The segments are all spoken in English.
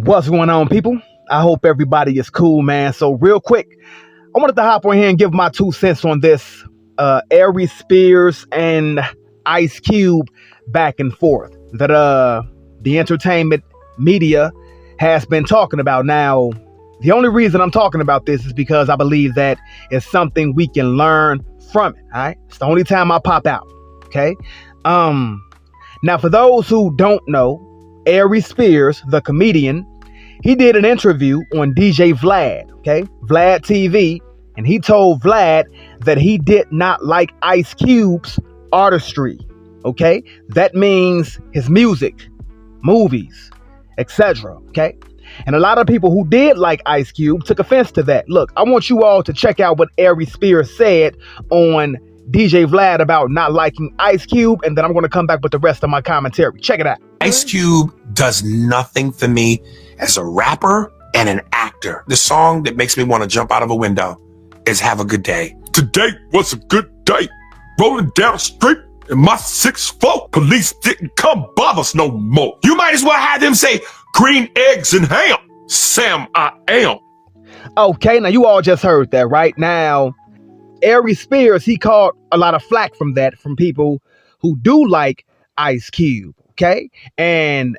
What's going on, people? I hope everybody is cool, man. So real quick, I wanted to hop on here and give my 2 cents on this Aries Spears and Ice Cube back and forth that the entertainment media has been talking about. Now, the only reason I'm talking about this is because I believe that it's something we can learn from it. All right, it's the only time I pop out. Okay. Now, for those who don't know, Aries Spears, the comedian, he did an interview on DJ Vlad, okay, Vlad TV, and he told Vlad that he did not like Ice Cube's artistry, okay? That means his music, movies, etc., okay? And a lot of people who did like Ice Cube took offense to that. Look, I want you all to check out what Aries Spears said on DJ Vlad about not liking Ice Cube, and then I'm going to come back with the rest of my commentary. Check it out. Ice Cube does nothing for me as a rapper and an actor. The song that makes me want to jump out of a window is Have a Good Day. Today was a good day. Rolling down the street in my 6'4". Police didn't come bother us no more. You might as well have them say green eggs and ham. Sam, I am. Okay, now you all just heard that, right? Now, Aries Spears, he caught a lot of flack from that, from people who do like Ice Cube, okay? And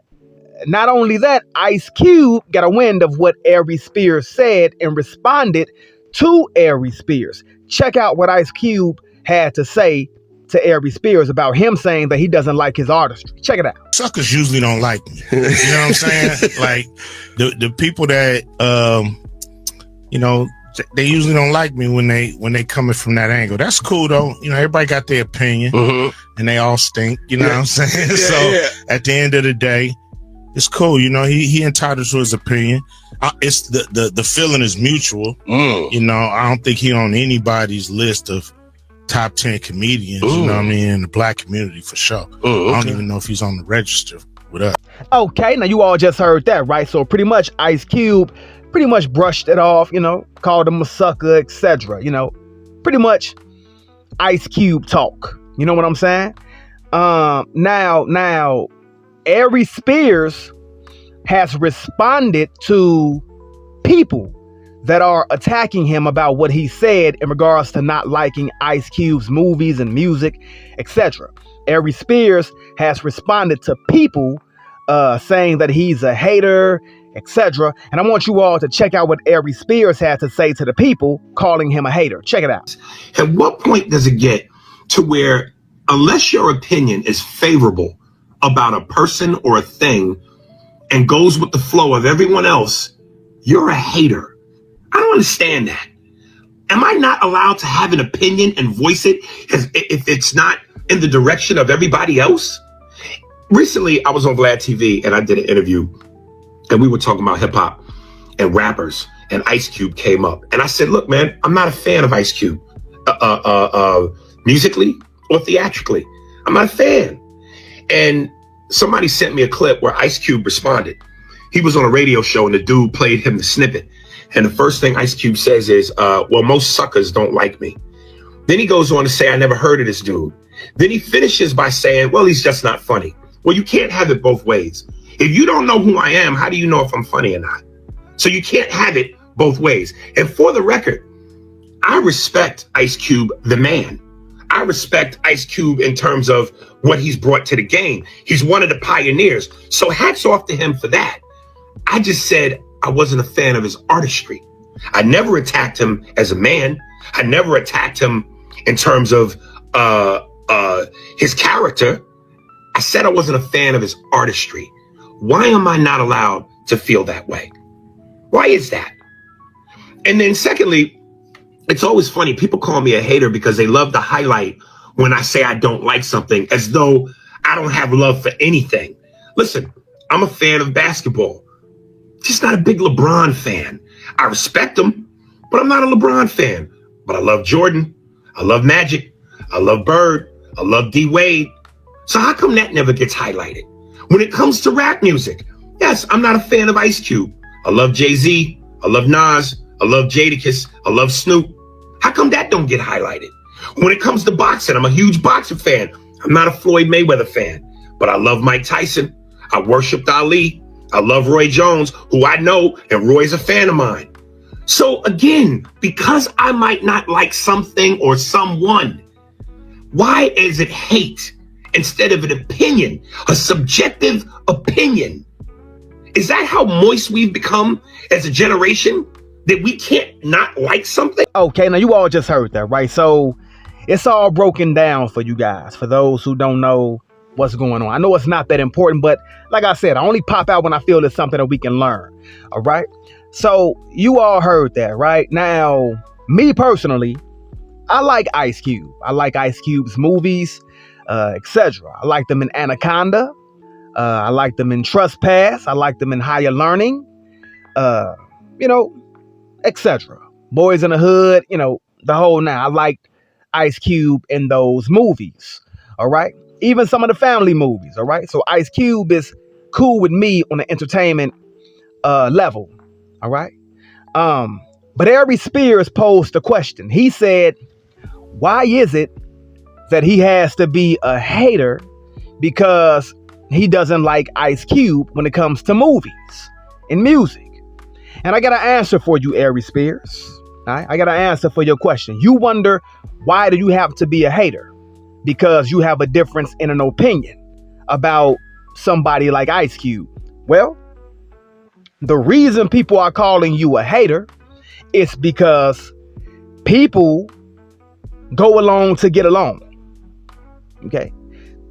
not only that, Ice Cube got a wind of what Aries Spears said and responded to Aries Spears. Check out what Ice Cube had to say to Aries Spears about him saying that he doesn't like his artistry. Check it out. Suckers usually don't like me. You know what I'm saying? Like the people that they usually don't like me when they coming from that angle. That's cool though. You know, everybody got their opinion and they all stink. You know what I'm saying? At the end of the day, it's cool. You know, he entitled to his opinion. It's the feeling is mutual. You know, I don't think he on anybody's list of top 10 comedians. You know what I mean? In the black community for sure. I don't even know if he's on the register with us. Okay, now you all just heard that, right? So pretty much Ice Cube pretty much brushed it off, you know, called him a sucker, etc. You know, pretty much Ice Cube talk. You know what I'm saying? Now, Aries Spears has responded to people that are attacking him about what he said in regards to not liking Ice Cube's movies and music, etc. Aries Spears has responded to people saying that he's a hater, etc. And I want you all to check out what Aries Spears had to say to the people calling him a hater. Check it out. At what point does it get to where, unless your opinion is favorable about a person or a thing and goes with the flow of everyone else, you're a hater? I don't understand that. Am I not allowed to have an opinion and voice it if it's not in the direction of everybody else? Recently, I was on Vlad TV and I did an interview and we were talking about hip hop and rappers, and Ice Cube came up. And I said, look, man, I'm not a fan of Ice Cube, musically or theatrically. I'm not a fan. And somebody sent me a clip where Ice Cube responded. He was on a radio show and the dude played him the snippet. And the first thing Ice Cube says is, well, most suckers don't like me. Then he goes on to say, I never heard of this dude. Then he finishes by saying, well, he's just not funny. Well, you can't have it both ways. If you don't know who I am, how do you know if I'm funny or not? So you can't have it both ways. And for the record, I respect Ice Cube, the man. I respect Ice Cube in terms of what he's brought to the game. He's one of the pioneers. So hats off to him for that. I just said I wasn't a fan of his artistry. I never attacked him as a man. I never attacked him in terms of his character. I said I wasn't a fan of his artistry. Why am I not allowed to feel that way? Why is that? And then secondly, it's always funny. People call me a hater because they love to highlight when I say I don't like something as though I don't have love for anything. Listen, I'm a fan of basketball. Just not a big LeBron fan. I respect him, but I'm not a LeBron fan. But I love Jordan. I love Magic. I love Bird. I love D Wade. So how come that never gets highlighted? When it comes to rap music, yes, I'm not a fan of Ice Cube. I love Jay-Z. I love Nas. I love Jadakiss. I love Snoop. How come that don't get highlighted? When it comes to boxing, I'm a huge boxing fan. I'm not a Floyd Mayweather fan, but I love Mike Tyson. I worshiped Ali. I love Roy Jones, who I know, and Roy's a fan of mine. So again, because I might not like something or someone, why is it hate instead of an opinion, a subjective opinion? Is that how moist we've become as a generation, that we can't not like something? Okay, now you all just heard that, right? So it's all broken down for you guys, for those who don't know what's going on. I know it's not that important, but like I said, I only pop out when I feel it's something that we can learn. All right. So you all heard that, right? Now, me personally, I like Ice Cube. I like Ice Cube's movies, etc. I like them in Anaconda. I like them in Trespass. I like them in Higher Learning, etc. Boys in the Hood, the whole nine. I liked Ice Cube in those movies. All right. Even some of the family movies. All right. So Ice Cube is cool with me on the entertainment level. All right. But Aries Spears posed a question. He said, why is it that he has to be a hater because he doesn't like Ice Cube when it comes to movies and music? And I got an answer for you, Aries Spears. All right? I got an answer for your question. You wonder, why do you have to be a hater? Because you have a difference in an opinion about somebody like Ice Cube. Well, the reason people are calling you a hater is because people go along to get along. Okay.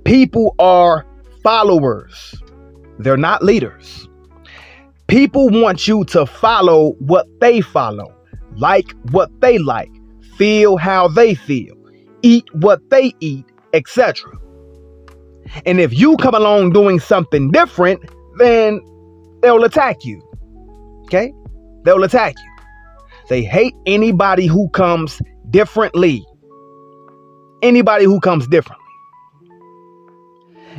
People are followers. They're not leaders. People want you to follow what they follow, like what they like, feel how they feel, eat what they eat, etc. And if you come along doing something different, then they'll attack you. Okay? They'll attack you. They hate anybody who comes differently. Anybody who comes differently.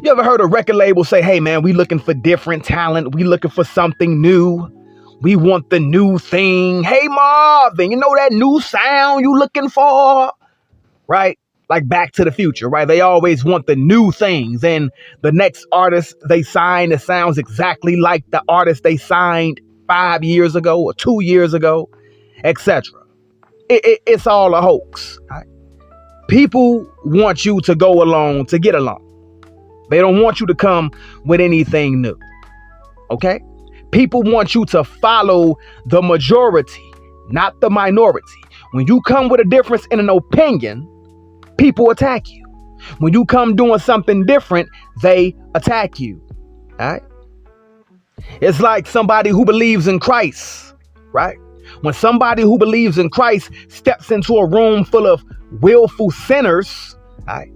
You ever heard a record label say, hey man, we looking for different talent. We looking for something new. We want the new thing. Hey Marvin, you know that new sound you looking for? Right? Like Back to the Future, right? They always want the new things. And the next artist they sign, it sounds exactly like the artist they signed 5 years ago or 2 years ago, etc. It's all a hoax. Right? People want you to go along to get along. They don't want you to come with anything new. Okay? People want you to follow the majority, not the minority. When you come with a difference in an opinion, people attack you. When you come doing something different, they attack you. All right? It's like somebody who believes in Christ, right? When somebody who believes in Christ steps into a room full of willful sinners, right?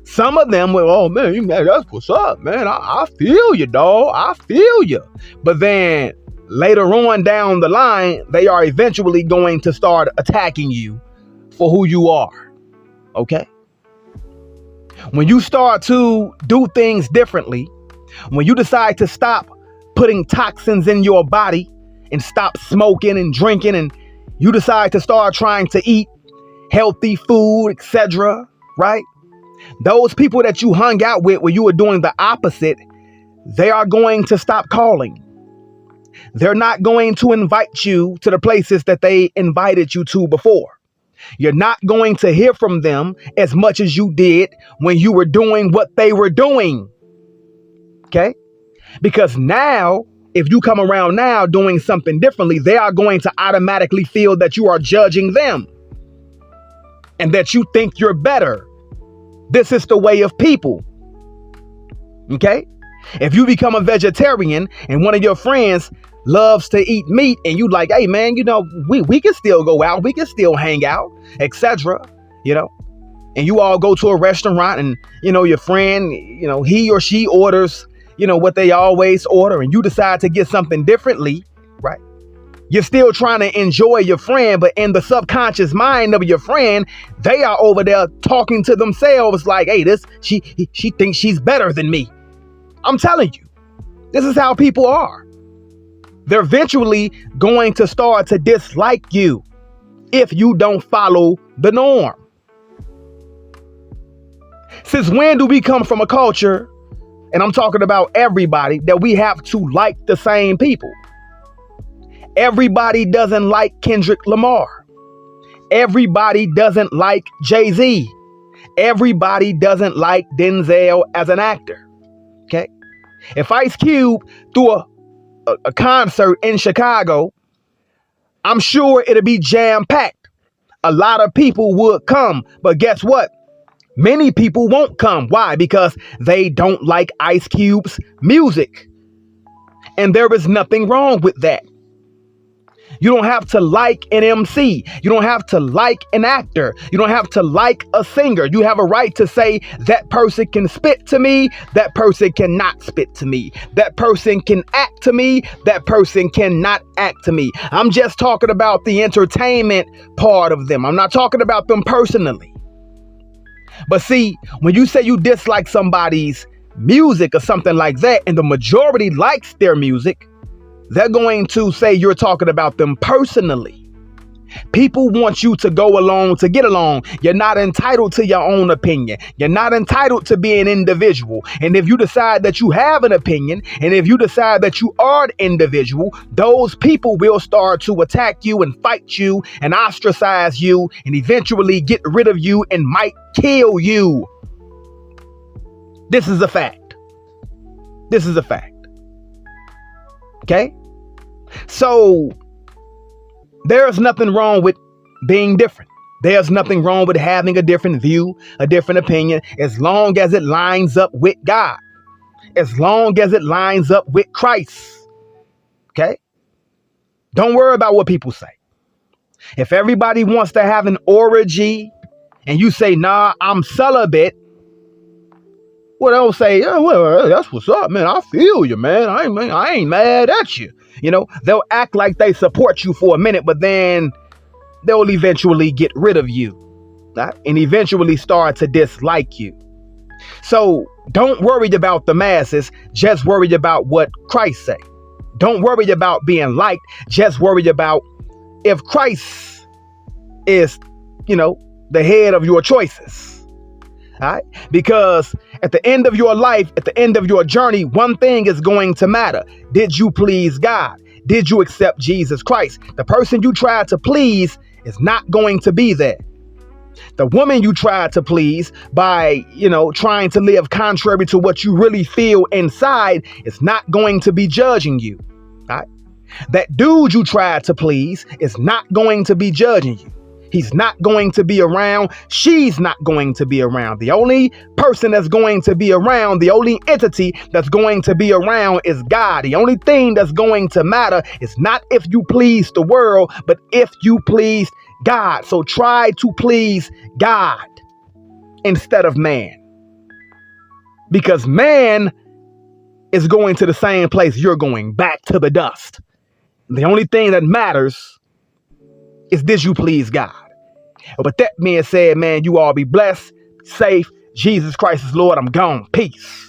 Some of them will, oh man, that's what's up, man. I feel you, dog. I feel you. But then later on down the line, they are eventually going to start attacking you for who you are. Okay? When you start to do things differently, when you decide to stop putting toxins in your body and stop smoking and drinking, and you decide to start trying to eat healthy food, etc., right? Those people that you hung out with where you were doing the opposite, they are going to stop calling. They're not going to invite you to the places that they invited you to before. You're not going to hear from them as much as you did when you were doing what they were doing. Okay? Because now, if you come around now doing something differently, they are going to automatically feel that you are judging them and that you think you're better. This is the way of people. Okay? If you become a vegetarian and one of your friends loves to eat meat and you like, hey man, we can still go out, we can still hang out, etc. And you all go to a restaurant and your friend, he or she orders, what they always order, and you decide to get something differently, right? You're still trying to enjoy your friend, but in the subconscious mind of your friend, they are over there talking to themselves like, hey, she thinks she's better than me. I'm telling you, this is how people are. They're eventually going to start to dislike you if you don't follow the norm. Since when do we come from a culture and I'm talking about everybody, that we have to like the same people. Everybody doesn't like Kendrick Lamar. Everybody doesn't like Jay-Z. Everybody doesn't like Denzel as an actor. Okay? If Ice Cube threw a concert in Chicago, I'm sure it'll be jam-packed. A lot of people would come, but guess what? Many people won't come. Why? Because they don't like Ice Cube's music. And there is nothing wrong with that. You don't have to like an MC. You don't have to like an actor. You don't have to like a singer. You have a right to say that person can spit to me. That person cannot spit to me. That person can act to me. That person cannot act to me. I'm just talking about the entertainment part of them. I'm not talking about them personally. But see, when you say you dislike somebody's music or something like that, and the majority likes their music, they're going to say you're talking about them personally. People want you to go along to get along. You're not entitled to your own opinion. You're not entitled to be an individual. And if you decide that you have an opinion, and if you decide that you are an individual, those people will start to attack you and fight you and ostracize you and eventually get rid of you and might kill you. This is a fact. This is a fact. Okay? So there's nothing wrong with being different. There's nothing wrong with having a different view, a different opinion, as long as it lines up with God, as long as it lines up with Christ. Okay? Don't worry about what people say. If everybody wants to have an orgy and you say, nah, I'm celibate, well, they'll say, yeah, well, that's what's up, man. I feel you, man. I ain't mad at you. You know, they'll act like they support you for a minute, but then they'll eventually get rid of you, right? And eventually start to dislike you. So don't worry about the masses. Just worry about what Christ say. Don't worry about being liked. Just worry about if Christ is, the head of your choices. All right? Because at the end of your life, at the end of your journey, one thing is going to matter. Did you please God? Did you accept Jesus Christ? The person you tried to please is not going to be there. The woman you tried to please by, trying to live contrary to what you really feel inside is not going to be judging you. All right? That dude you tried to please is not going to be judging you. He's not going to be around. She's not going to be around. The only person that's going to be around, the only entity that's going to be around is God. The only thing that's going to matter is not if you please the world, but if you please God. So try to please God instead of man. Because man is going to the same place you're going, back to the dust. The only thing that matters is, did you please God? But that being said, man, you all be blessed, safe. Jesus Christ is Lord. I'm gone. Peace.